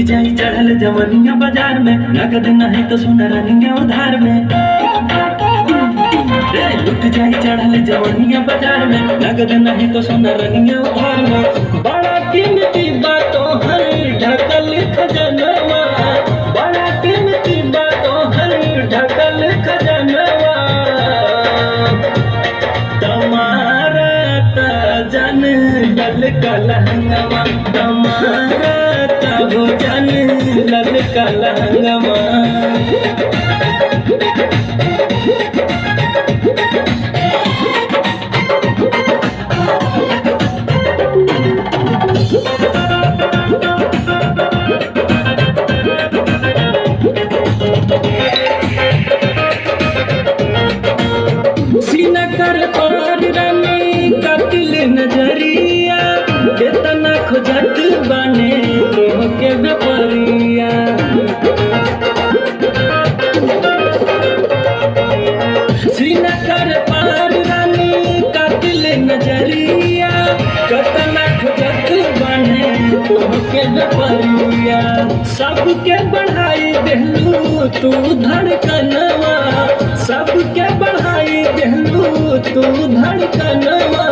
जाई चढ़ल जवनिया बाजार में, नगद नहीं तो सोना रनिया उधार में। लुट जाई चढ़ल जवनिया बाजार में, नगद नहीं तो सोना रनिया उधार में। बड़ा कीमती बातों हर ढकल खजनवा, बड़ा कीमती बातों हर ढकल खजनवा। तुम्हारा त जन लल कलहंगवा, तुम्हारा त हो जन लल कलहंगवा। सीना कर पार रानी कातिल नजरिया, बेतना खोजत बने तोहके बेपरिया। सीना कर पार रानी कातिल नजरिया, बेतना खोजत बने तोहके बेपरिया। सबके बढ़ाई देहलू तू धड़कनवा, सबके बढ़ाई देहलू तू धड़कनवा।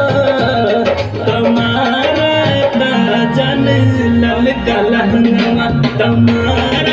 तुम्हारा त जन लल कलहंगवा, तुम्हारा